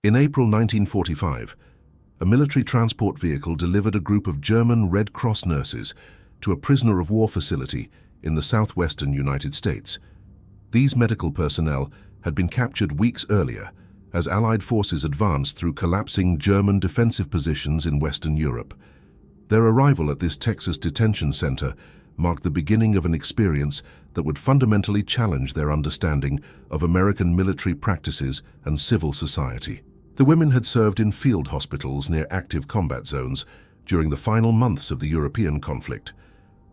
In April 1945, a military transport vehicle delivered a group of German Red Cross nurses to a prisoner of war facility in the southwestern United States. These medical personnel had been captured weeks earlier as Allied forces advanced through collapsing German defensive positions in Western Europe. Their arrival at this Texas detention center marked the beginning of an experience that would fundamentally challenge their understanding of American military practices and civil society. The women had served in field hospitals near active combat zones during the final months of the European conflict.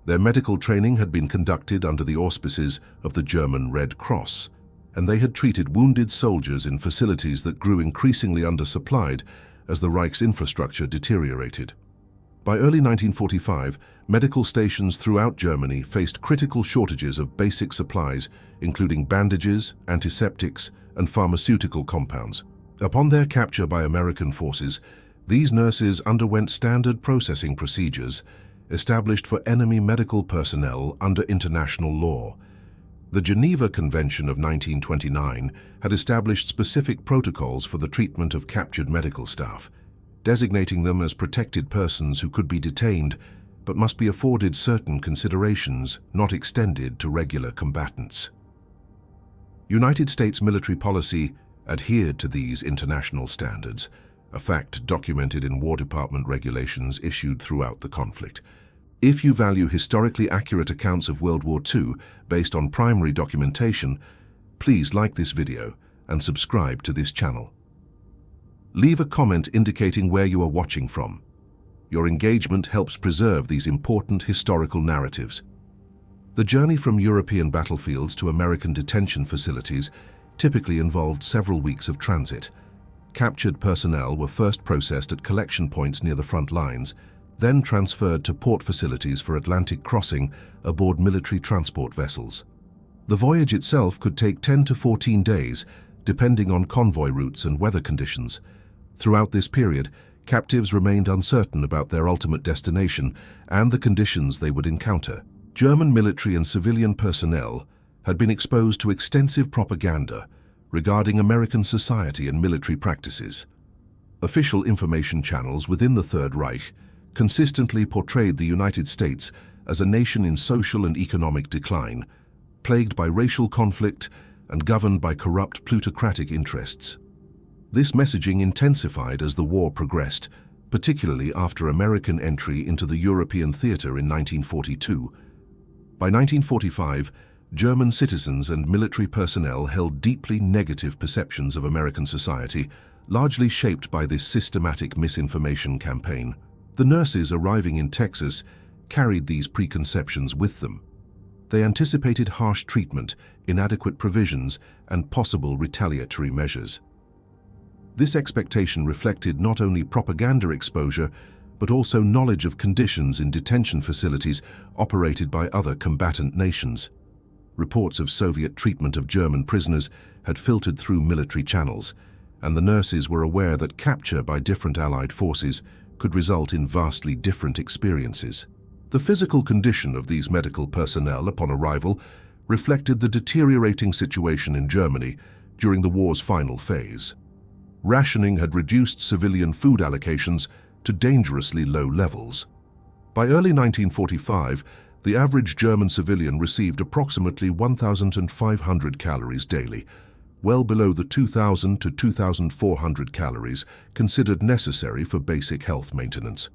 Their medical training had been conducted under the auspices of the German Red Cross, and they had treated wounded soldiers in facilities that grew increasingly undersupplied as the Reich's infrastructure deteriorated. By early 1945, medical stations throughout Germany faced critical shortages of basic supplies, including bandages, antiseptics, and pharmaceutical compounds. Upon their capture by American forces, these nurses underwent standard processing procedures established for enemy medical personnel under international law. The Geneva Convention of 1929 had established specific protocols for the treatment of captured medical staff, designating them as protected persons who could be detained but must be afforded certain considerations not extended to regular combatants. United States military policy adhered to these international standards, a fact documented in War Department regulations issued throughout the conflict. If you value historically accurate accounts of World War II based on primary documentation, please like this video and subscribe to this channel. Leave a comment indicating where you are watching from. Your engagement helps preserve these important historical narratives. The journey from European battlefields to American detention facilities typically involved several weeks of transit. Captured personnel were first processed at collection points near the front lines, then transferred to port facilities for Atlantic crossing aboard military transport vessels. The voyage itself could take 10 to 14 days, depending on convoy routes and weather conditions. Throughout this period, captives remained uncertain about their ultimate destination and the conditions they would encounter. German military and civilian personnel had been exposed to extensive propaganda regarding American society and military practices. Official information channels within the Third Reich consistently portrayed the United States as a nation in social and economic decline, plagued by racial conflict and governed by corrupt plutocratic interests. This messaging intensified as the war progressed, particularly after American entry into the European theater in 1942. By 1945, German citizens and military personnel held deeply negative perceptions of American society, largely shaped by this systematic misinformation campaign. The nurses arriving in Texas carried these preconceptions with them. They anticipated harsh treatment, inadequate provisions, and possible retaliatory measures. This expectation reflected not only propaganda exposure, but also knowledge of conditions in detention facilities operated by other combatant nations. Reports of Soviet treatment of German prisoners had filtered through military channels, and the nurses were aware that capture by different Allied forces could result in vastly different experiences. The physical condition of these medical personnel upon arrival reflected the deteriorating situation in Germany during the war's final phase. Rationing had reduced civilian food allocations to dangerously low levels. By early 1945, the average German civilian received approximately 1,500 calories daily, well below the 2,000 to 2,400 calories considered necessary for basic health maintenance.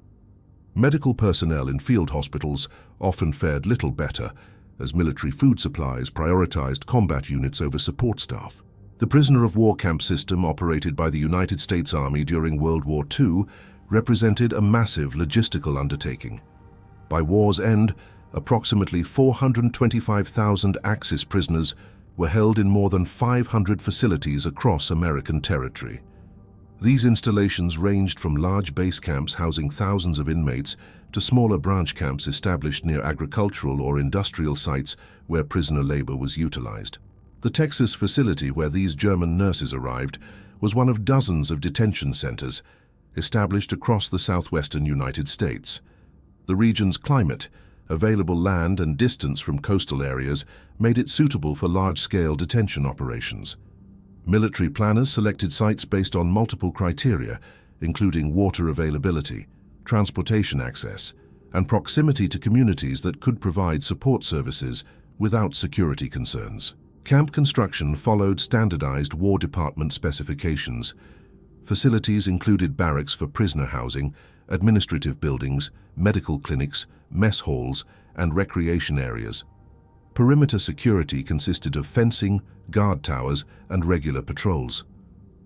Medical personnel in field hospitals often fared little better, as military food supplies prioritized combat units over support staff. The prisoner of war camp system operated by the United States Army during World War II represented a massive logistical undertaking. By war's end, approximately 425,000 Axis prisoners were held in more than 500 facilities across American territory. These installations ranged from large base camps housing thousands of inmates to smaller branch camps established near agricultural or industrial sites where prisoner labor was utilized. The Texas facility where these German nurses arrived was one of dozens of detention centers established across the southwestern United States. The region's climate, available land and distance from coastal areas made it suitable for large-scale detention operations. Military planners selected sites based on multiple criteria, including water availability, transportation access, and proximity to communities that could provide support services without security concerns. Camp construction followed standardized War Department specifications. Facilities included barracks for prisoner housing, administrative buildings, medical clinics, mess halls, and recreation areas. Perimeter security consisted of fencing, guard towers, and regular patrols.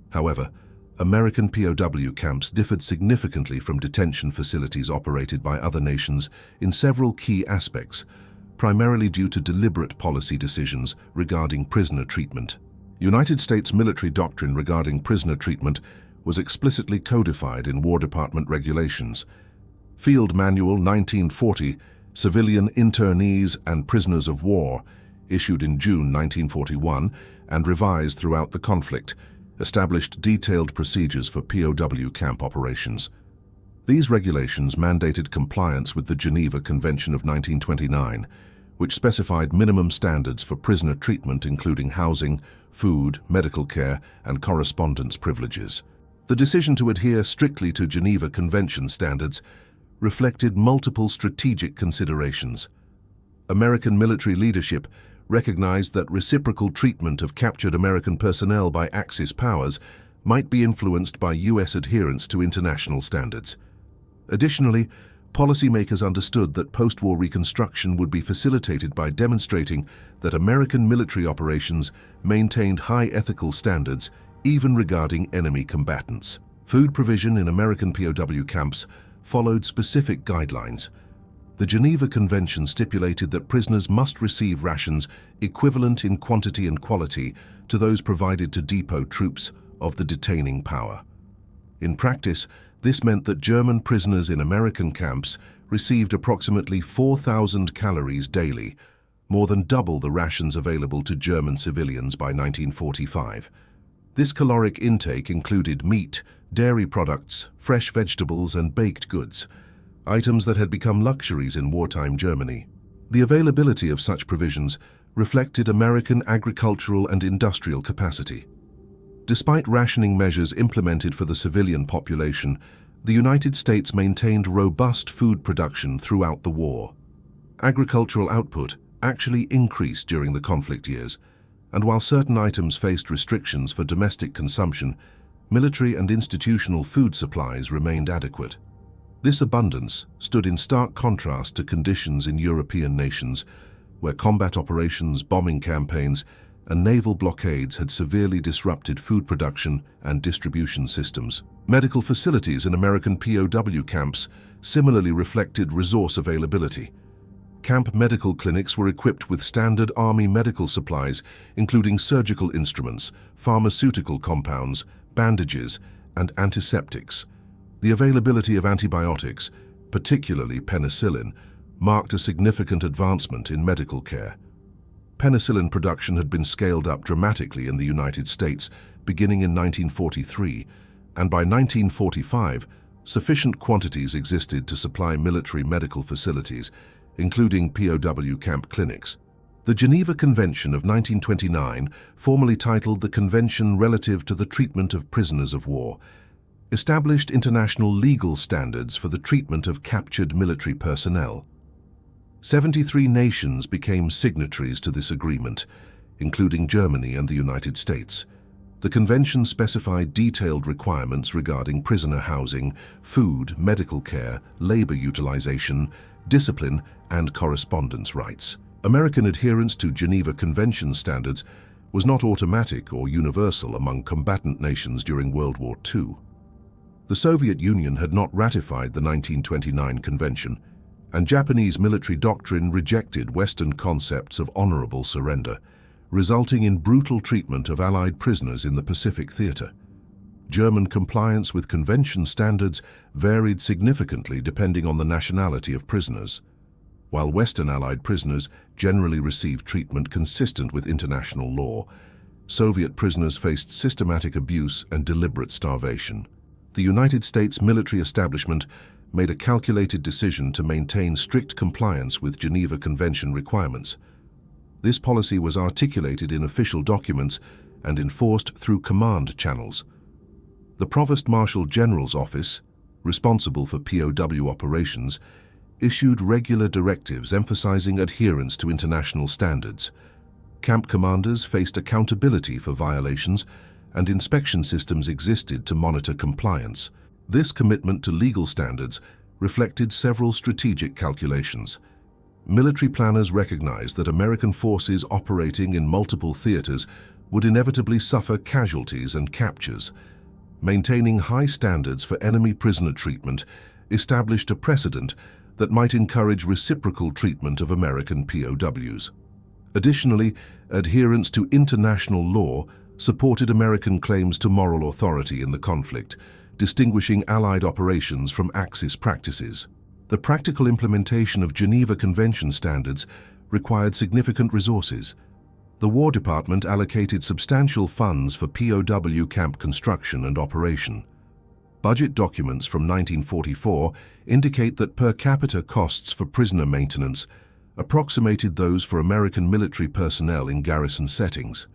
However, American POW camps differed significantly from detention facilities operated by other nations in several key aspects, primarily due to deliberate policy decisions regarding prisoner treatment. United States military doctrine regarding prisoner treatment was explicitly codified in War Department regulations. Field Manual 1940, Civilian Internees and Prisoners of War, issued in June 1941 and revised throughout the conflict, established detailed procedures for POW camp operations. These regulations mandated compliance with the Geneva Convention of 1929, which specified minimum standards for prisoner treatment including housing, food, medical care, and correspondence privileges. The decision to adhere strictly to Geneva Convention standards reflected multiple strategic considerations. American military leadership recognized that reciprocal treatment of captured American personnel by Axis powers might be influenced by U.S. adherence to international standards. Additionally, policymakers understood that post-war reconstruction would be facilitated by demonstrating that American military operations maintained high ethical standards, even regarding enemy combatants. Food provision in American POW camps followed specific guidelines. The Geneva Convention stipulated that prisoners must receive rations equivalent in quantity and quality to those provided to depot troops of the detaining power. In practice, this meant that German prisoners in American camps received approximately 4,000 calories daily, more than double the rations available to German civilians by 1945. This caloric intake included meat, dairy products, fresh vegetables, and baked goods, items that had become luxuries in wartime Germany. The availability of such provisions reflected American agricultural and industrial capacity. Despite rationing measures implemented for the civilian population, the United States maintained robust food production throughout the war. Agricultural output actually increased during the conflict years, and while certain items faced restrictions for domestic consumption, military and institutional food supplies remained adequate. This abundance stood in stark contrast to conditions in European nations, where combat operations, bombing campaigns, and naval blockades had severely disrupted food production and distribution systems. Medical facilities in American POW camps similarly reflected resource availability. Camp medical clinics were equipped with standard Army medical supplies, including surgical instruments, pharmaceutical compounds, bandages, and antiseptics. The availability of antibiotics, particularly penicillin, marked a significant advancement in medical care. Penicillin production had been scaled up dramatically in the United States beginning in 1943, and by 1945, sufficient quantities existed to supply military medical facilities, including POW camp clinics. The Geneva Convention of 1929, formally titled the Convention Relative to the Treatment of Prisoners of War, established international legal standards for the treatment of captured military personnel. 73 nations became signatories to this agreement, including Germany and the United States. The convention specified detailed requirements regarding prisoner housing, food, medical care, labor utilization, discipline, and correspondence rights. American adherence to Geneva Convention standards was not automatic or universal among combatant nations during World War II. The Soviet Union had not ratified the 1929 convention, and Japanese military doctrine rejected Western concepts of honorable surrender, resulting in brutal treatment of Allied prisoners in the Pacific theater. German compliance with convention standards varied significantly depending on the nationality of prisoners. While Western Allied prisoners generally received treatment consistent with international law, Soviet prisoners faced systematic abuse and deliberate starvation. The United States military establishment made a calculated decision to maintain strict compliance with Geneva Convention requirements. This policy was articulated in official documents and enforced through command channels. The Provost Marshal General's Office, responsible for POW operations, issued regular directives emphasizing adherence to international standards. Camp commanders faced accountability for violations, and inspection systems existed to monitor compliance. This commitment to legal standards reflected several strategic calculations. Military planners recognized that American forces operating in multiple theaters would inevitably suffer casualties and captures. Maintaining high standards for enemy prisoner treatment established a precedent that might encourage reciprocal treatment of American POWs. Additionally, adherence to international law supported American claims to moral authority in the conflict, distinguishing Allied operations from Axis practices. The practical implementation of Geneva Convention standards required significant resources. The War Department allocated substantial funds for POW camp construction and operation. Budget documents from 1944 indicate that per capita costs for prisoner maintenance approximated those for American military personnel in garrison settings.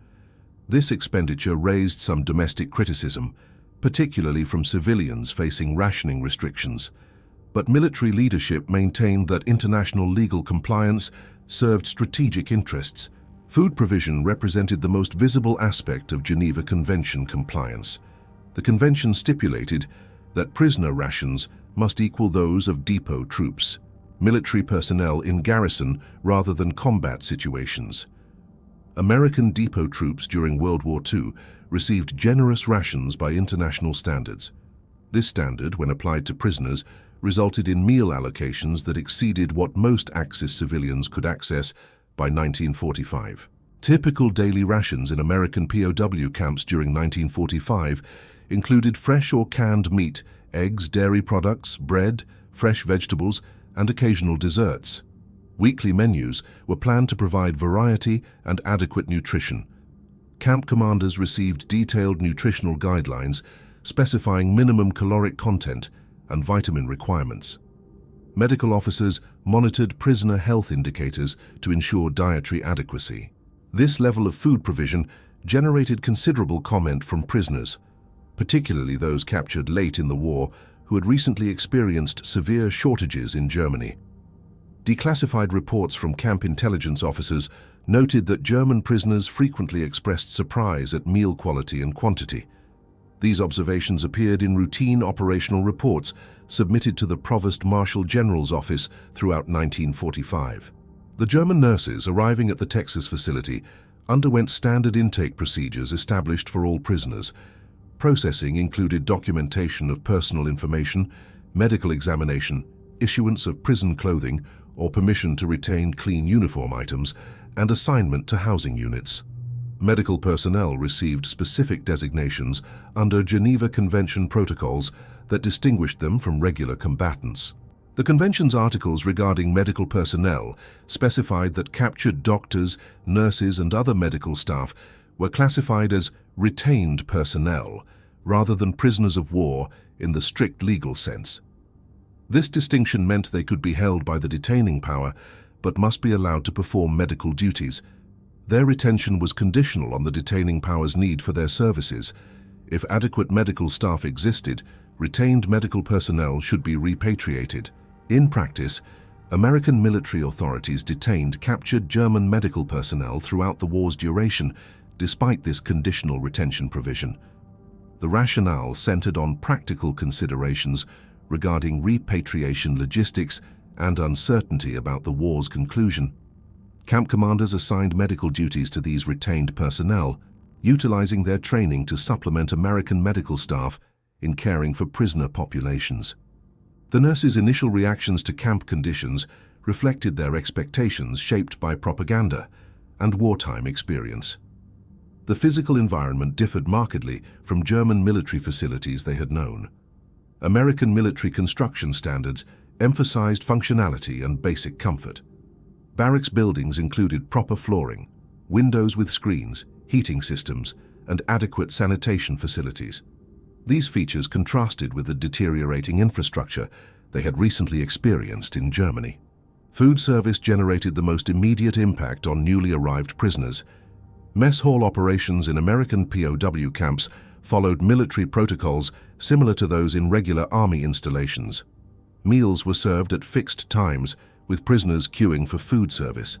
This expenditure raised some domestic criticism, particularly from civilians facing rationing restrictions. But military leadership maintained that international legal compliance served strategic interests. Food provision represented the most visible aspect of Geneva Convention compliance. The convention stipulated that prisoner rations must equal those of depot troops, military personnel in garrison rather than combat situations. American depot troops during World War II received generous rations by international standards. This standard, when applied to prisoners, resulted in meal allocations that exceeded what most Axis civilians could access by 1945. Typical daily rations in American POW camps during 1945 included fresh or canned meat, eggs, dairy products, bread, fresh vegetables, and occasional desserts. Weekly menus were planned to provide variety and adequate nutrition. Camp commanders received detailed nutritional guidelines specifying minimum caloric content and vitamin requirements. Medical officers monitored prisoner health indicators to ensure dietary adequacy. This level of food provision generated considerable comment from prisoners, particularly those captured late in the war who had recently experienced severe shortages in Germany. Declassified reports from camp intelligence officers noted that German prisoners frequently expressed surprise at meal quality and quantity. These observations appeared in routine operational reports submitted to the Provost Marshal General's Office throughout 1945. The German nurses arriving at the Texas facility underwent standard intake procedures established for all prisoners. Processing included documentation of personal information, medical examination, issuance of prison clothing or permission to retain clean uniform items, and assignment to housing units. Medical personnel received specific designations under Geneva Convention protocols that distinguished them from regular combatants. The Convention's articles regarding medical personnel specified that captured doctors, nurses, and other medical staff were classified as retained personnel rather than prisoners of war in the strict legal sense. This distinction meant they could be held by the detaining power but must be allowed to perform medical duties. Their retention was conditional on the detaining power's need for their services. If adequate medical staff existed, retained medical personnel should be repatriated. In practice, American military authorities detained captured German medical personnel throughout the war's duration, despite this conditional retention provision. The rationale centered on practical considerations regarding repatriation logistics and uncertainty about the war's conclusion. Camp commanders assigned medical duties to these retained personnel, utilizing their training to supplement American medical staff in caring for prisoner populations. The nurses' initial reactions to camp conditions reflected their expectations shaped by propaganda and wartime experience. The physical environment differed markedly from German military facilities they had known. American military construction standards emphasized functionality and basic comfort. Barracks buildings included proper flooring, windows with screens, heating systems, and adequate sanitation facilities. These features contrasted with the deteriorating infrastructure they had recently experienced in Germany. Food service generated the most immediate impact on newly arrived prisoners. Mess hall operations in American POW camps followed military protocols similar to those in regular army installations. Meals were served at fixed times, with prisoners queuing for food service.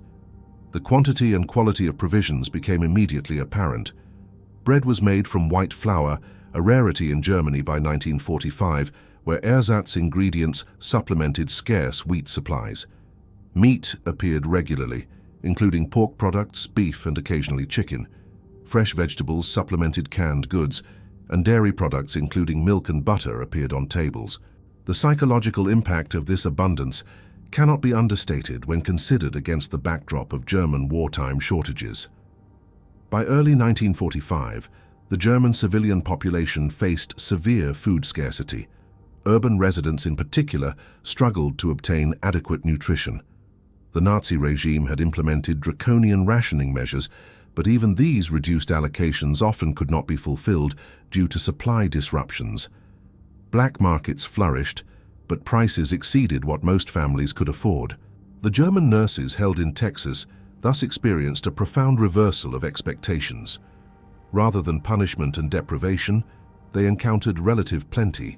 The quantity and quality of provisions became immediately apparent. Bread was made from white flour, a rarity in Germany by 1945, where ersatz ingredients supplemented scarce wheat supplies. Meat appeared regularly, including pork products, beef, and occasionally chicken. Fresh vegetables supplemented canned goods, and dairy products including milk and butter appeared on tables. The psychological impact of this abundance cannot be understated when considered against the backdrop of German wartime shortages. By early 1945, the German civilian population faced severe food scarcity. Urban residents in particular struggled to obtain adequate nutrition. The Nazi regime had implemented draconian rationing measures, but even these reduced allocations often could not be fulfilled due to supply disruptions. Black markets flourished, but prices exceeded what most families could afford. The German nurses held in Texas thus experienced a profound reversal of expectations. Rather than punishment and deprivation, they encountered relative plenty.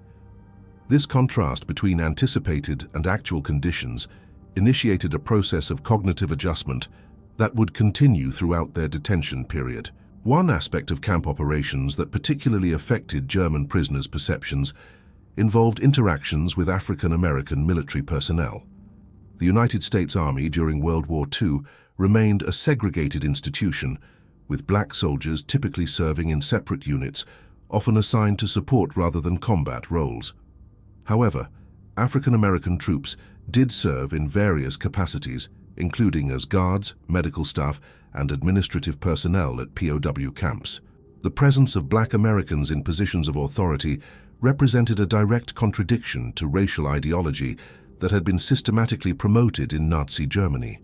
This contrast between anticipated and actual conditions initiated a process of cognitive adjustment that would continue throughout their detention period. One aspect of camp operations that particularly affected German prisoners' perceptions involved interactions with African American military personnel. The United States Army during World War II remained a segregated institution, with black soldiers typically serving in separate units, often assigned to support rather than combat roles. However, African American troops did serve in various capacities, including as guards, medical staff, and administrative personnel at POW camps. The presence of black Americans in positions of authority represented a direct contradiction to racial ideology that had been systematically promoted in Nazi Germany.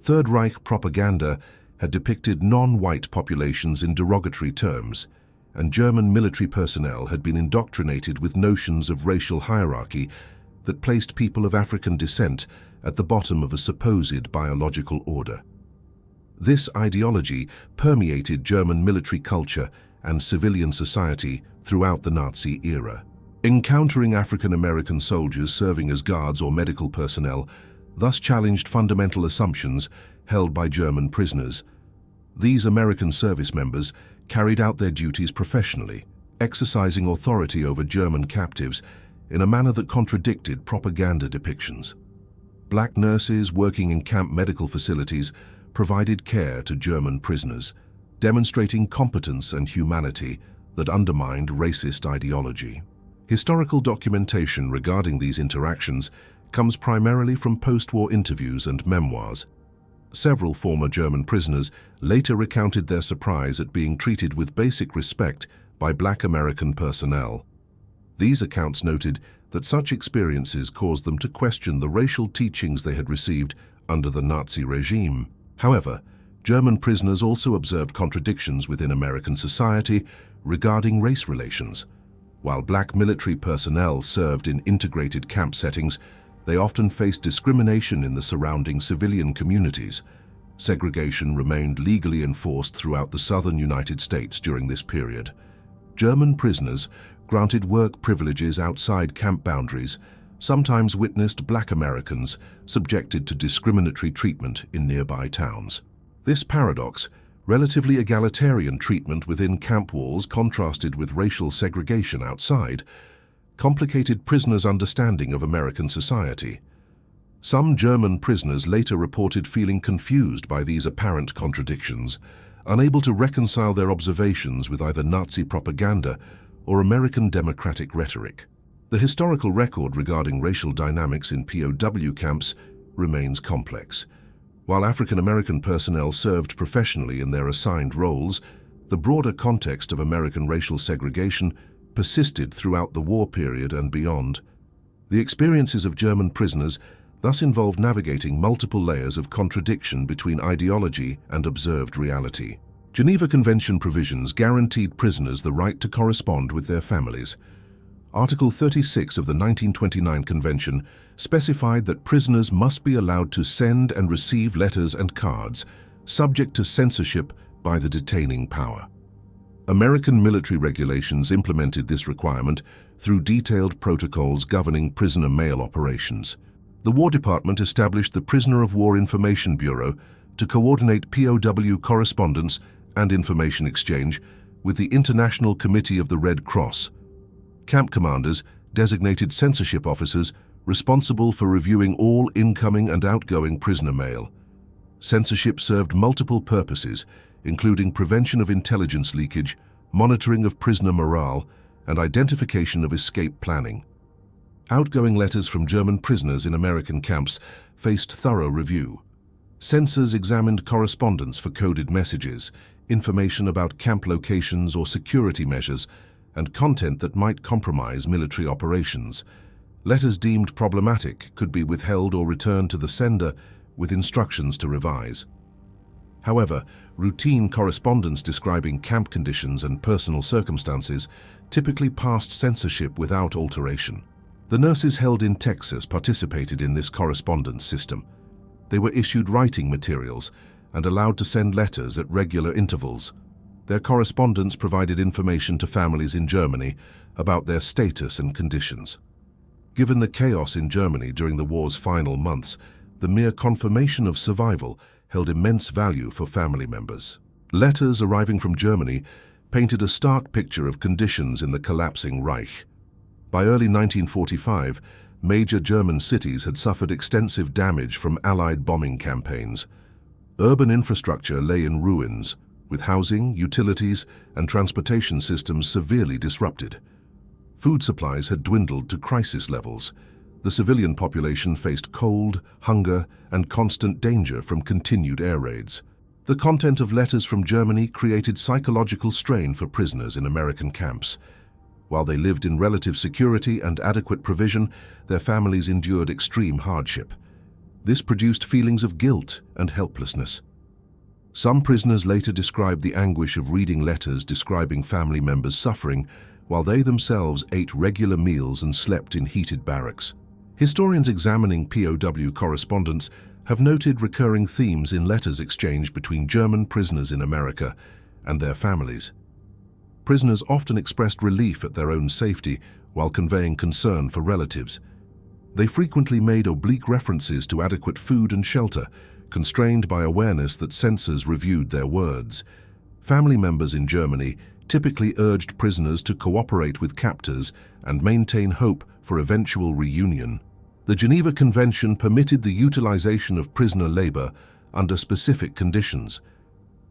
Third Reich propaganda had depicted non-white populations in derogatory terms, and German military personnel had been indoctrinated with notions of racial hierarchy that placed people of African descent at the bottom of a supposed biological order. This ideology permeated German military culture and civilian society throughout the Nazi era. Encountering African American soldiers serving as guards or medical personnel thus challenged fundamental assumptions held by German prisoners. These American service members carried out their duties professionally, exercising authority over German captives in a manner that contradicted propaganda depictions. Black nurses working in camp medical facilities provided care to German prisoners, demonstrating competence and humanity that undermined racist ideology. Historical documentation regarding these interactions comes primarily from post-war interviews and memoirs. Several former German prisoners later recounted their surprise at being treated with basic respect by black American personnel. These accounts noted that such experiences caused them to question the racial teachings they had received under the Nazi regime. However, German prisoners also observed contradictions within American society regarding race relations. While black military personnel served in integrated camp settings, they often faced discrimination in the surrounding civilian communities. Segregation remained legally enforced throughout the southern United States during this period. German prisoners, granted work privileges outside camp boundaries, sometimes witnessed black Americans subjected to discriminatory treatment in nearby towns. This paradox, relatively egalitarian treatment within camp walls contrasted with racial segregation outside, complicated prisoners' understanding of American society. Some German prisoners later reported feeling confused by these apparent contradictions, unable to reconcile their observations with either Nazi propaganda or American democratic rhetoric. The historical record regarding racial dynamics in POW camps remains complex. While African American personnel served professionally in their assigned roles, the broader context of American racial segregation persisted throughout the war period and beyond. The experiences of German prisoners thus involved navigating multiple layers of contradiction between ideology and observed reality. Geneva Convention provisions guaranteed prisoners the right to correspond with their families. Article 36 of the 1929 Convention specified that prisoners must be allowed to send and receive letters and cards, subject to censorship by the detaining power. American military regulations implemented this requirement through detailed protocols governing prisoner mail operations. The War Department established the Prisoner of War Information Bureau to coordinate POW correspondence and information exchange with the International Committee of the Red Cross. Camp commanders designated censorship officers responsible for reviewing all incoming and outgoing prisoner mail. Censorship served multiple purposes, including prevention of intelligence leakage, monitoring of prisoner morale, and identification of escape planning. Outgoing letters from German prisoners in American camps faced thorough review. Censors examined correspondence for coded messages, information about camp locations or security measures, and content that might compromise military operations. Letters deemed problematic could be withheld or returned to the sender with instructions to revise. However, routine correspondence describing camp conditions and personal circumstances typically passed censorship without alteration. The nurses held in Texas participated in this correspondence system. They were issued writing materials and allowed to send letters at regular intervals. Their correspondence provided information to families in Germany about their status and conditions. Given the chaos in Germany during the war's final months, the mere confirmation of survival held immense value for family members. Letters arriving from Germany painted a stark picture of conditions in the collapsing Reich. By early 1945, major German cities had suffered extensive damage from Allied bombing campaigns. Urban infrastructure lay in ruins, with housing, utilities, and transportation systems severely disrupted. Food supplies had dwindled to crisis levels. The civilian population faced cold, hunger, and constant danger from continued air raids. The content of letters from Germany created psychological strain for prisoners in American camps. While they lived in relative security and adequate provision, their families endured extreme hardship. This produced feelings of guilt and helplessness. Some prisoners later described the anguish of reading letters describing family members' suffering, while they themselves ate regular meals and slept in heated barracks. Historians examining POW correspondence have noted recurring themes in letters exchanged between German prisoners in America and their families. Prisoners often expressed relief at their own safety while conveying concern for relatives. They frequently made oblique references to adequate food and shelter, constrained by awareness that censors reviewed their words. Family members in Germany typically urged prisoners to cooperate with captors and maintain hope for eventual reunion. The Geneva Convention permitted the utilization of prisoner labor under specific conditions.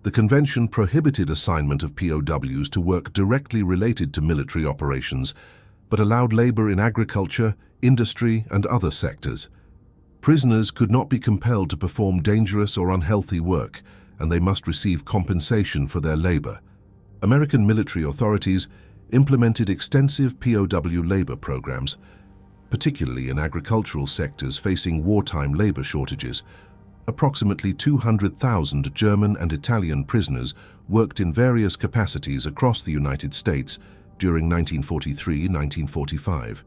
The convention prohibited assignment of POWs to work directly related to military operations, but allowed labor in agriculture, industry, and other sectors. Prisoners could not be compelled to perform dangerous or unhealthy work, and they must receive compensation for their labor. American military authorities implemented extensive POW labor programs, particularly in agricultural sectors facing wartime labor shortages. Approximately 200,000 German and Italian prisoners worked in various capacities across the United States during 1943-1945.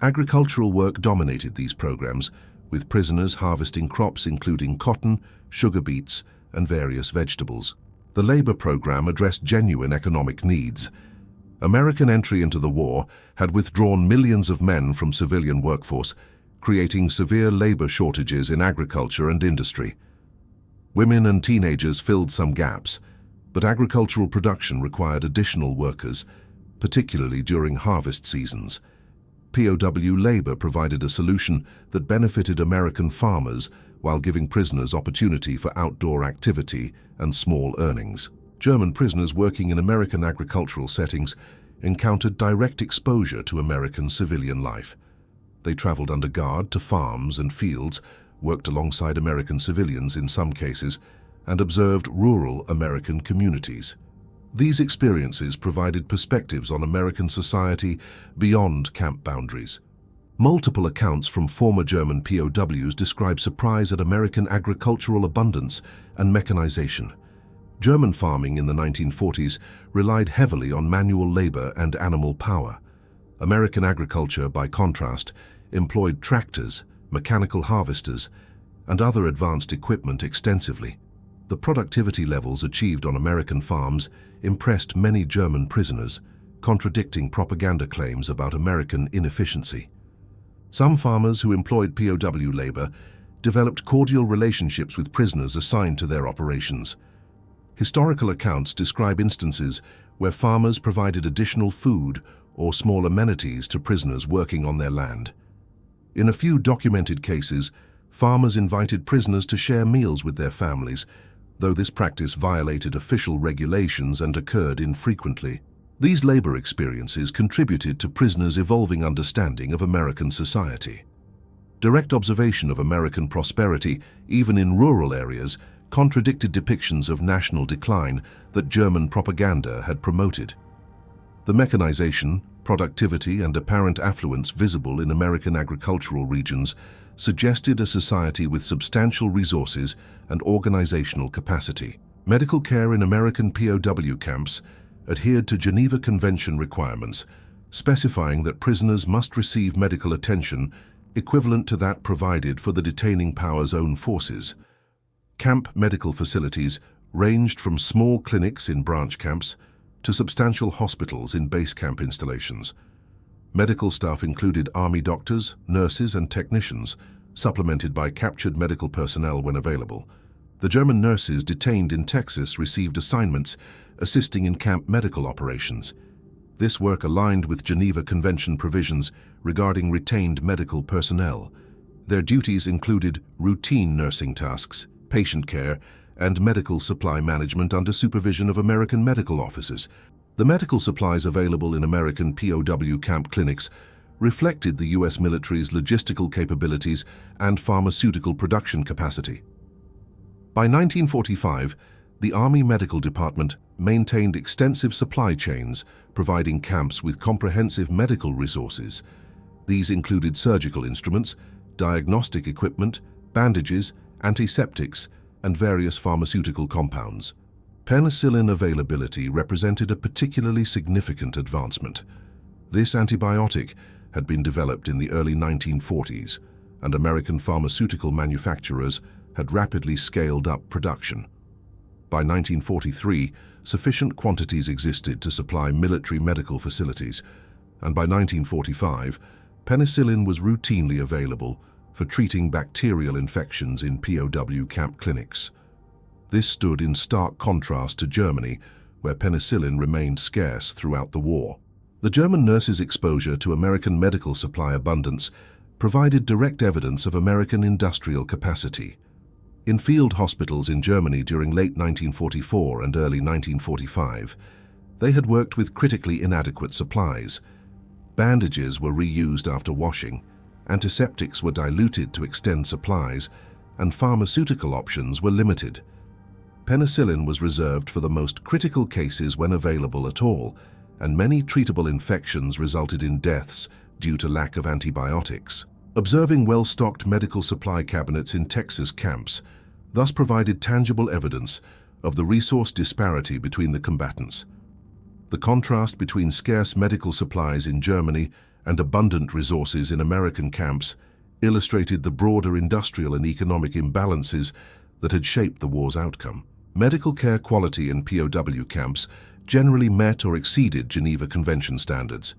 Agricultural work dominated these programs, with prisoners harvesting crops including cotton, sugar beets, and various vegetables. The labor program addressed genuine economic needs. American entry into the war had withdrawn millions of men from civilian workforce, creating severe labor shortages in agriculture and industry. Women and teenagers filled some gaps, but agricultural production required additional workers, particularly during harvest seasons. POW labor provided a solution that benefited American farmers while giving prisoners opportunity for outdoor activity and small earnings. German prisoners working in American agricultural settings encountered direct exposure to American civilian life. They traveled under guard to farms and fields, worked alongside American civilians in some cases, and observed rural American communities. These experiences provided perspectives on American society beyond camp boundaries. Multiple accounts from former German POWs describe surprise at American agricultural abundance and mechanization. German farming in the 1940s relied heavily on manual labor and animal power. American agriculture, by contrast, employed tractors, mechanical harvesters, and other advanced equipment extensively. The productivity levels achieved on American farms impressed many German prisoners, contradicting propaganda claims about American inefficiency. Some farmers who employed POW labor developed cordial relationships with prisoners assigned to their operations. Historical accounts describe instances where farmers provided additional food or small amenities to prisoners working on their land. In a few documented cases, farmers invited prisoners to share meals with their families, though this practice violated official regulations and occurred infrequently. These labor experiences contributed to prisoners' evolving understanding of American society. Direct observation of American prosperity, even in rural areas, contradicted depictions of national decline that German propaganda had promoted. The mechanization, productivity, and apparent affluence visible in American agricultural regions suggested a society with substantial resources and organizational capacity. Medical care in American POW camps adhered to Geneva Convention requirements, specifying that prisoners must receive medical attention equivalent to that provided for the detaining power's own forces. Camp medical facilities ranged from small clinics in branch camps to substantial hospitals in base camp installations. Medical staff included army doctors, nurses, and technicians, supplemented by captured medical personnel when available. The German nurses detained in Texas received assignments assisting in camp medical operations. This work aligned with Geneva Convention provisions regarding retained medical personnel. Their duties included routine nursing tasks, patient care, and medical supply management under supervision of American medical officers. The medical supplies available in American POW camp clinics reflected the U.S. military's logistical capabilities and pharmaceutical production capacity. By 1945, the Army Medical Department maintained extensive supply chains, providing camps with comprehensive medical resources. These included surgical instruments, diagnostic equipment, bandages, antiseptics, and various pharmaceutical compounds. Penicillin availability represented a particularly significant advancement. This antibiotic had been developed in the early 1940s, and American pharmaceutical manufacturers had rapidly scaled up production. By 1943, sufficient quantities existed to supply military medical facilities, and by 1945, penicillin was routinely available for treating bacterial infections in POW camp clinics. This stood in stark contrast to Germany, where penicillin remained scarce throughout the war. The German nurses' exposure to American medical supply abundance provided direct evidence of American industrial capacity. In field hospitals in Germany during late 1944 and early 1945, they had worked with critically inadequate supplies. Bandages were reused after washing, antiseptics were diluted to extend supplies, and pharmaceutical options were limited. Penicillin was reserved for the most critical cases when available at all, and many treatable infections resulted in deaths due to lack of antibiotics. Observing well-stocked medical supply cabinets in Texas camps thus provided tangible evidence of the resource disparity between the combatants. The contrast between scarce medical supplies in Germany and abundant resources in American camps illustrated the broader industrial and economic imbalances that had shaped the war's outcome. Medical care quality in POW camps generally met or exceeded Geneva Convention standards.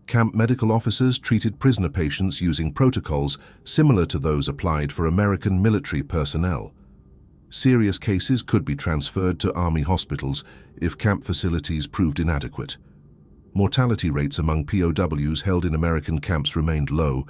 Camp medical officers treated prisoner patients using protocols similar to those applied for American military personnel. Serious cases could be transferred to army hospitals if camp facilities proved inadequate. Mortality rates among POWs held in American camps remained low,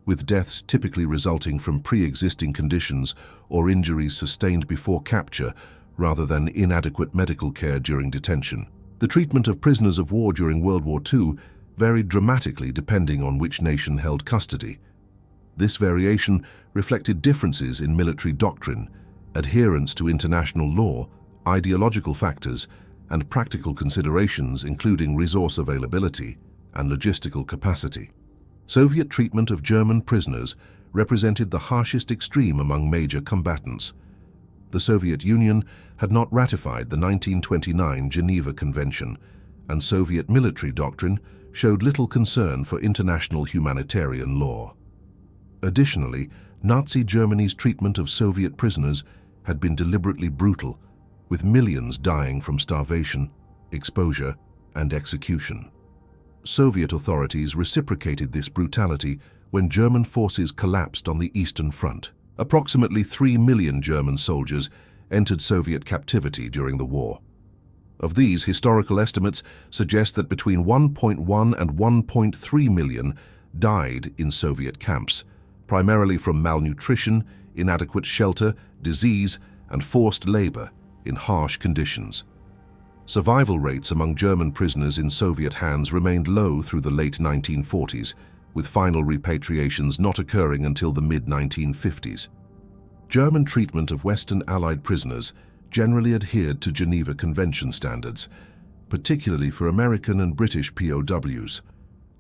with deaths typically resulting from pre-existing conditions or injuries sustained before capture rather than inadequate medical care during detention. The treatment of prisoners of war during World War II varied dramatically depending on which nation held custody. This variation reflected differences in military doctrine, adherence to international law, ideological factors, and practical considerations including resource availability and logistical capacity. Soviet treatment of German prisoners represented the harshest extreme among major combatants. The Soviet Union had not ratified the 1929 Geneva Convention, and Soviet military doctrine showed little concern for international humanitarian law. Additionally, Nazi Germany's treatment of Soviet prisoners had been deliberately brutal, with millions dying from starvation, exposure, and execution. Soviet authorities reciprocated this brutality when German forces collapsed on the Eastern Front. Approximately 3 million German soldiers entered Soviet captivity during the war. Of these, historical estimates suggest that between 1.1 and 1.3 million died in Soviet camps, primarily from malnutrition, inadequate shelter, disease, and forced labor in harsh conditions. Survival rates among German prisoners in Soviet hands remained low through the late 1940s, with final repatriations not occurring until the mid-1950s. German treatment of Western Allied prisoners generally adhered to Geneva Convention standards, particularly for American and British POWs.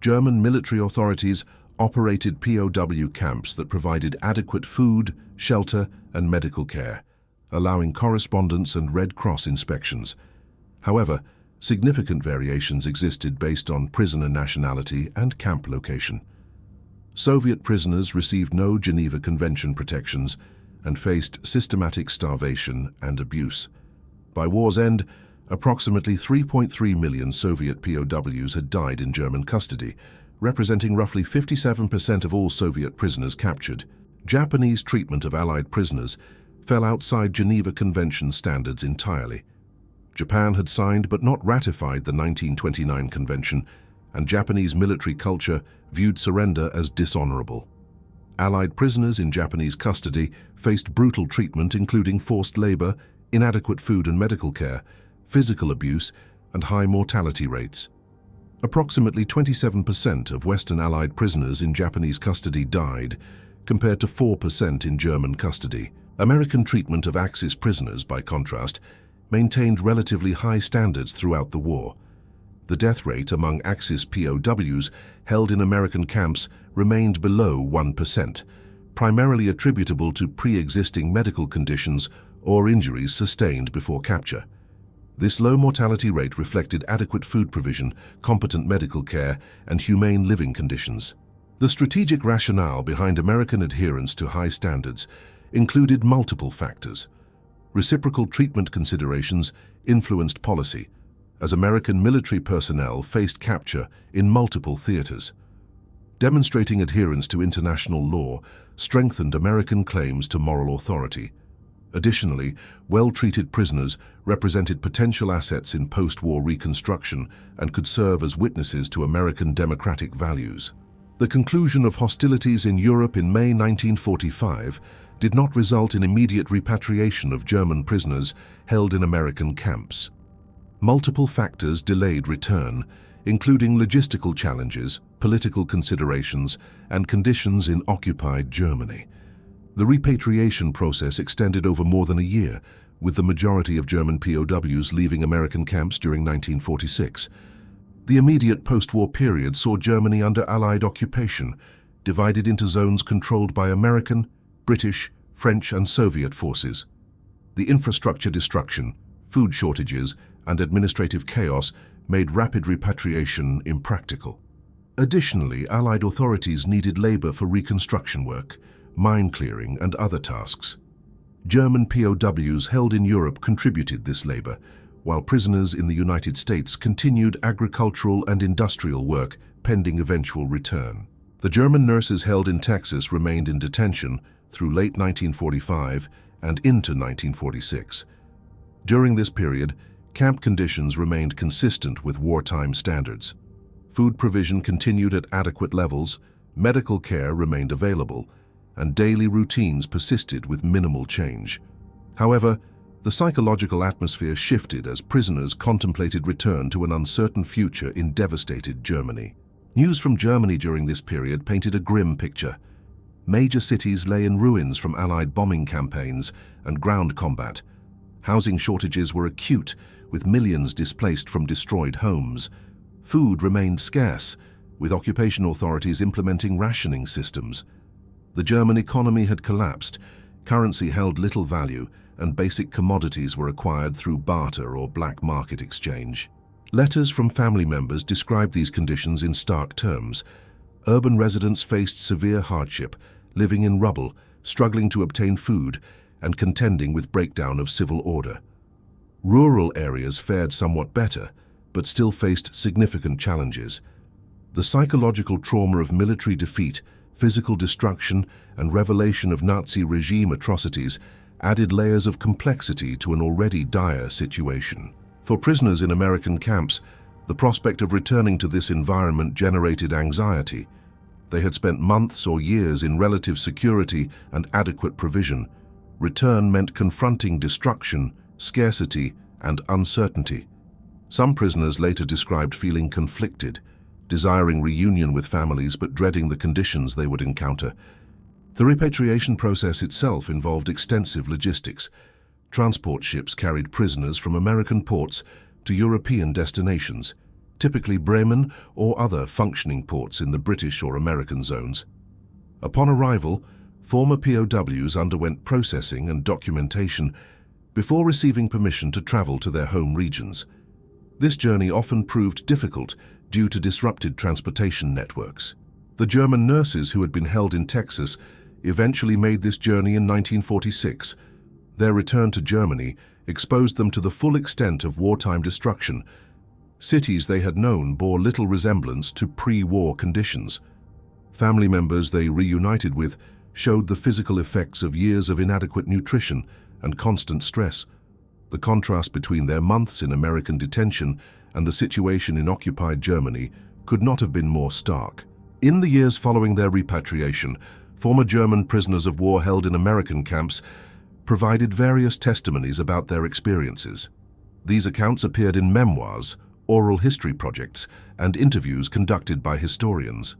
German military authorities operated POW camps that provided adequate food, shelter, and medical care, allowing correspondence and Red Cross inspections. However, significant variations existed based on prisoner nationality and camp location. Soviet prisoners received no Geneva Convention protections and faced systematic starvation and abuse. By war's end, approximately 3.3 million Soviet POWs had died in German custody, representing roughly 57% of all Soviet prisoners captured. Japanese treatment of Allied prisoners fell outside Geneva Convention standards entirely. Japan had signed but not ratified the 1929 convention, and Japanese military culture viewed surrender as dishonorable. Allied prisoners in Japanese custody faced brutal treatment including forced labor, inadequate food and medical care, physical abuse, and high mortality rates. Approximately 27% of Western Allied prisoners in Japanese custody died, compared to 4% in German custody. American treatment of Axis prisoners, by contrast, maintained relatively high standards throughout the war. The death rate among Axis POWs held in American camps remained below 1%, primarily attributable to pre-existing medical conditions or injuries sustained before capture. This low mortality rate reflected adequate food provision, competent medical care, and humane living conditions. The strategic rationale behind American adherence to high standards included multiple factors. Reciprocal treatment considerations influenced policy, as American military personnel faced capture in multiple theaters. Demonstrating adherence to international law strengthened American claims to moral authority. Additionally, well-treated prisoners represented potential assets in post-war reconstruction and could serve as witnesses to American democratic values. The conclusion of hostilities in Europe in May 1945 did not result in immediate repatriation of German prisoners held in American camps. Multiple factors delayed return, including logistical challenges, political considerations, and conditions in occupied Germany. The repatriation process extended over more than a year, with the majority of German POWs leaving American camps during 1946. The immediate post-war period saw Germany under Allied occupation, divided into zones controlled by American, British, French, and Soviet forces. The infrastructure destruction, food shortages, and administrative chaos made rapid repatriation impractical. Additionally, Allied authorities needed labor for reconstruction work, mine clearing, and other tasks. German POWs held in Europe contributed this labor, while prisoners in the United States continued agricultural and industrial work pending eventual return. The German nurses held in Texas remained in detention through late 1945 and into 1946. During this period, camp conditions remained consistent with wartime standards. Food provision continued at adequate levels, medical care remained available, and daily routines persisted with minimal change. However, the psychological atmosphere shifted as prisoners contemplated return to an uncertain future in devastated Germany. News from Germany during this period painted a grim picture. Major cities lay in ruins from Allied bombing campaigns and ground combat. Housing shortages were acute, with millions displaced from destroyed homes. Food remained scarce, with occupation authorities implementing rationing systems. The German economy had collapsed, currency held little value, and basic commodities were acquired through barter or black market exchange. Letters from family members described these conditions in stark terms. Urban residents faced severe hardship, living in rubble, struggling to obtain food, and contending with breakdown of civil order. Rural areas fared somewhat better, but still faced significant challenges. The psychological trauma of military defeat, physical destruction, and revelation of Nazi regime atrocities added layers of complexity to an already dire situation. For prisoners in American camps, the prospect of returning to this environment generated anxiety. They had spent months or years in relative security and adequate provision. Return meant confronting destruction, scarcity, and uncertainty. Some prisoners later described feeling conflicted, desiring reunion with families but dreading the conditions they would encounter. The repatriation process itself involved extensive logistics. Transport ships carried prisoners from American ports to European destinations, typically Bremen or other functioning ports in the British or American zones. Upon arrival, former POWs underwent processing and documentation before receiving permission to travel to their home regions. This journey often proved difficult due to disrupted transportation networks. The German nurses who had been held in Texas eventually made this journey in 1946. Their return to Germany exposed them to the full extent of wartime destruction. Cities they had known bore little resemblance to pre-war conditions. Family members they reunited with showed the physical effects of years of inadequate nutrition and constant stress. The contrast between their months in American detention and the situation in occupied Germany could not have been more stark. In the years following their repatriation, former German prisoners of war held in American camps provided various testimonies about their experiences. These accounts appeared in memoirs, oral history projects, and interviews conducted by historians.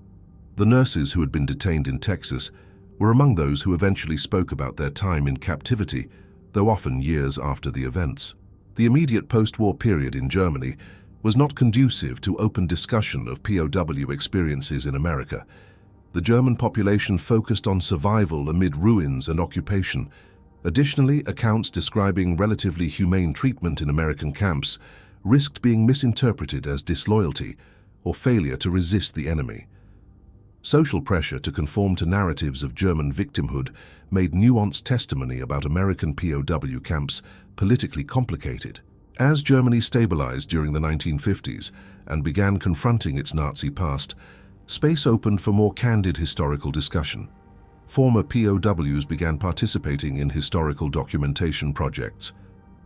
The nurses who had been detained in Texas were among those who eventually spoke about their time in captivity, though often years after the events. The immediate post-war period in Germany was not conducive to open discussion of POW experiences in America. The German population focused on survival amid ruins and occupation. Additionally, accounts describing relatively humane treatment in American camps risked being misinterpreted as disloyalty or failure to resist the enemy. Social pressure to conform to narratives of German victimhood made nuanced testimony about American POW camps politically complicated. As Germany stabilized during the 1950s and began confronting its Nazi past, space opened for more candid historical discussion. Former POWs began participating in historical documentation projects.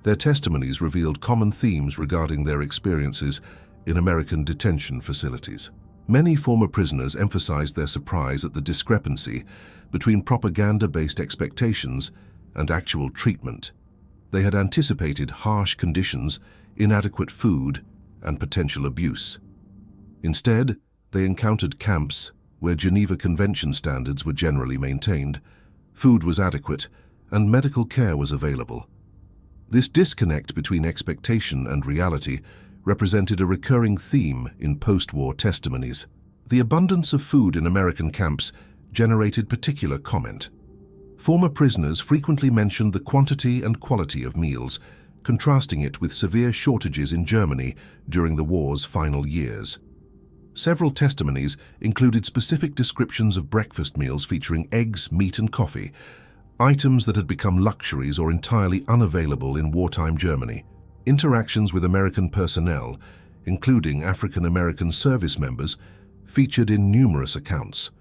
Their testimonies revealed common themes regarding their experiences in American detention facilities. Many former prisoners emphasized their surprise at the discrepancy between propaganda-based expectations and actual treatment. They had anticipated harsh conditions, inadequate food, and potential abuse. Instead, they encountered camps where Geneva Convention standards were generally maintained, food was adequate, and medical care was available. This disconnect between expectation and reality represented a recurring theme in post-war testimonies. The abundance of food in American camps generated particular comment. Former prisoners frequently mentioned the quantity and quality of meals, contrasting it with severe shortages in Germany during the war's final years. Several testimonies included specific descriptions of breakfast meals featuring eggs, meat, and coffee, items that had become luxuries or entirely unavailable in wartime Germany. Interactions with American personnel, including African-American service members, featured in numerous accounts.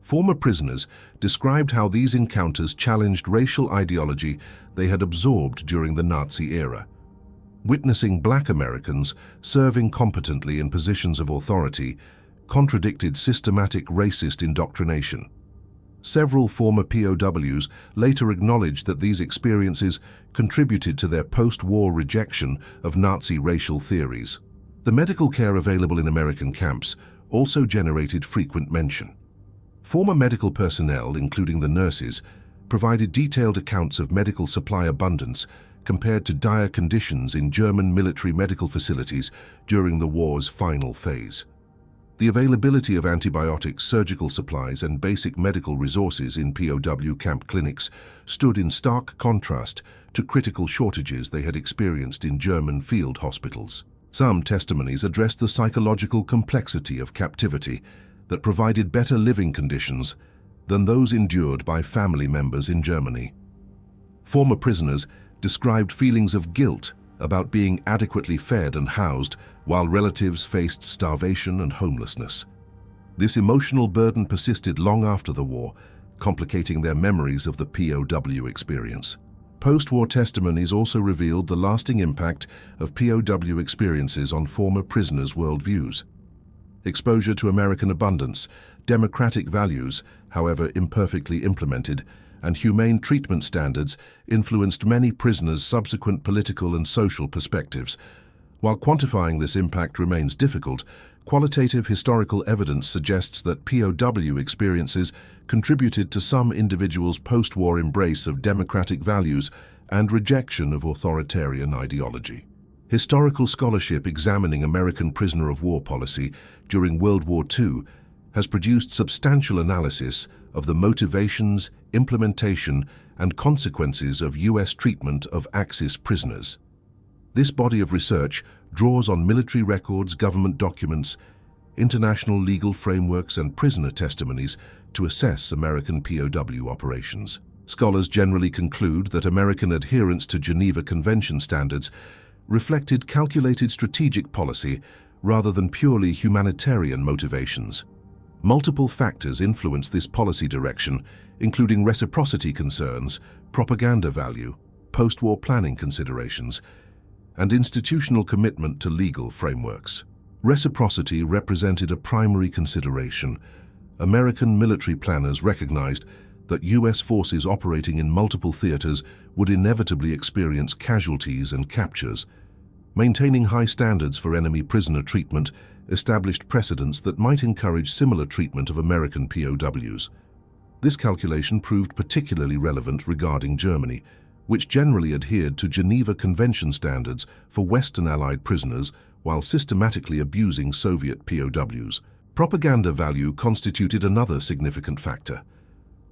Former prisoners described how these encounters challenged racial ideology they had absorbed during the Nazi era. Witnessing Black Americans serving competently in positions of authority contradicted systematic racist indoctrination. Several former POWs later acknowledged that these experiences contributed to their post-war rejection of Nazi racial theories. The medical care available in American camps also generated frequent mention. Former medical personnel, including the nurses, provided detailed accounts of medical supply abundance compared to dire conditions in German military medical facilities during the war's final phase. The availability of antibiotics, surgical supplies, and basic medical resources in POW camp clinics stood in stark contrast to critical shortages they had experienced in German field hospitals. Some testimonies addressed the psychological complexity of captivity that provided better living conditions than those endured by family members in Germany. Former prisoners described feelings of guilt about being adequately fed and housed while relatives faced starvation and homelessness. This emotional burden persisted long after the war, complicating their memories of the POW experience. Post-war testimonies also revealed the lasting impact of POW experiences on former prisoners' worldviews. Exposure to American abundance, democratic values, however imperfectly implemented, and humane treatment standards influenced many prisoners' subsequent political and social perspectives. While quantifying this impact remains difficult, qualitative historical evidence suggests that POW experiences contributed to some individuals' post-war embrace of democratic values and rejection of authoritarian ideology. Historical scholarship examining American prisoner of war policy during World War II has produced substantial analysis of the motivations, implementation, and consequences of U.S. treatment of Axis prisoners. This body of research draws on military records, government documents, international legal frameworks, and prisoner testimonies to assess American POW operations. Scholars generally conclude that American adherence to Geneva Convention standards reflected calculated strategic policy rather than purely humanitarian motivations. Multiple factors influence this policy direction, including reciprocity concerns, propaganda value, post-war planning considerations, and institutional commitment to legal frameworks. Reciprocity represented a primary consideration. American military planners recognized that U.S. forces operating in multiple theaters would inevitably experience casualties and captures. Maintaining high standards for enemy prisoner treatment established precedents that might encourage similar treatment of American POWs. This calculation proved particularly relevant regarding Germany, which generally adhered to Geneva Convention standards for Western Allied prisoners while systematically abusing Soviet POWs. Propaganda value constituted another significant factor.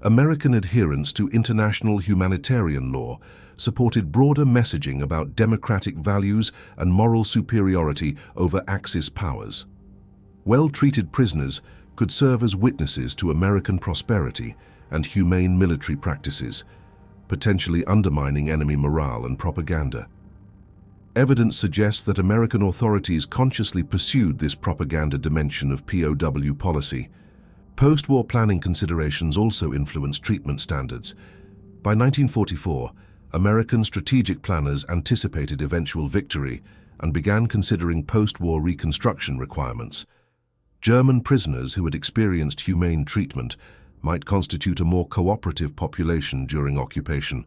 American adherence to international humanitarian law supported broader messaging about democratic values and moral superiority over Axis powers. Well-treated prisoners could serve as witnesses to American prosperity and humane military practices, potentially undermining enemy morale and propaganda. Evidence suggests that American authorities consciously pursued this propaganda dimension of POW policy. Post-war planning considerations also influenced treatment standards. By 1944, American strategic planners anticipated eventual victory and began considering post-war reconstruction requirements. German prisoners who had experienced humane treatment might constitute a more cooperative population during occupation.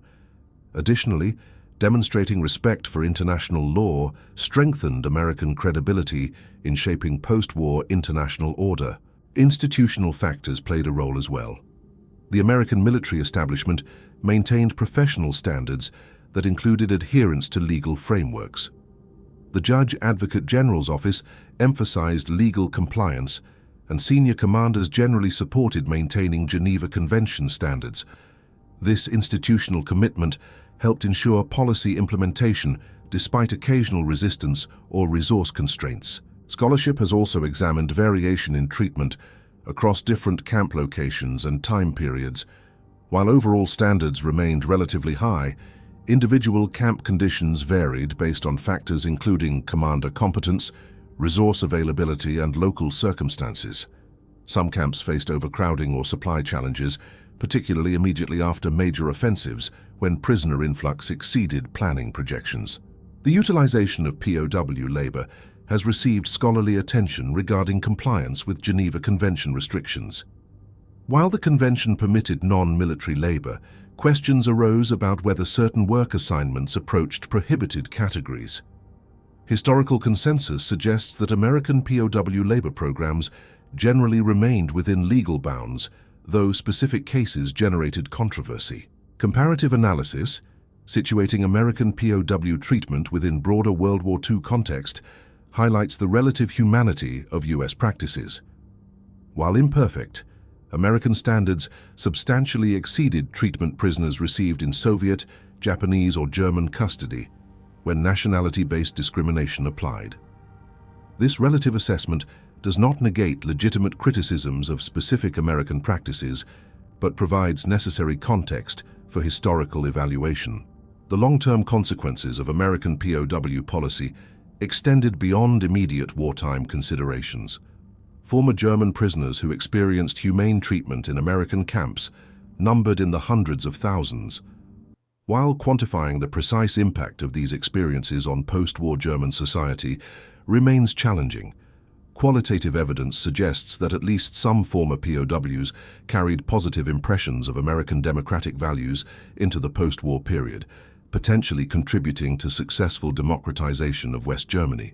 Additionally, demonstrating respect for international law strengthened American credibility in shaping post-war international order. Institutional factors played a role as well. The American military establishment maintained professional standards that included adherence to legal frameworks. The Judge Advocate General's office emphasized legal compliance, and senior commanders generally supported maintaining Geneva Convention standards. This institutional commitment helped ensure policy implementation despite occasional resistance or resource constraints. Scholarship has also examined variation in treatment across different camp locations and time periods. While overall standards remained relatively high, individual camp conditions varied based on factors including commander competence, resource availability, and local circumstances. Some camps faced overcrowding or supply challenges, particularly immediately after major offensives when prisoner influx exceeded planning projections. The utilization of POW labor has received scholarly attention regarding compliance with Geneva Convention restrictions. While the convention permitted non-military labor, questions arose about whether certain work assignments approached prohibited categories. Historical consensus suggests that American POW labor programs generally remained within legal bounds, though specific cases generated controversy. Comparative analysis, situating American POW treatment within broader World War II context, highlights the relative humanity of U.S. practices. While imperfect, American standards substantially exceeded treatment prisoners received in Soviet, Japanese, or German custody when nationality-based discrimination applied. This relative assessment does not negate legitimate criticisms of specific American practices, but provides necessary context for historical evaluation. The long-term consequences of American POW policy extended beyond immediate wartime considerations. Former German prisoners who experienced humane treatment in American camps numbered in the hundreds of thousands. While quantifying the precise impact of these experiences on post-war German society remains challenging, qualitative evidence suggests that at least some former POWs carried positive impressions of American democratic values into the post-war period, potentially contributing to successful democratization of West Germany.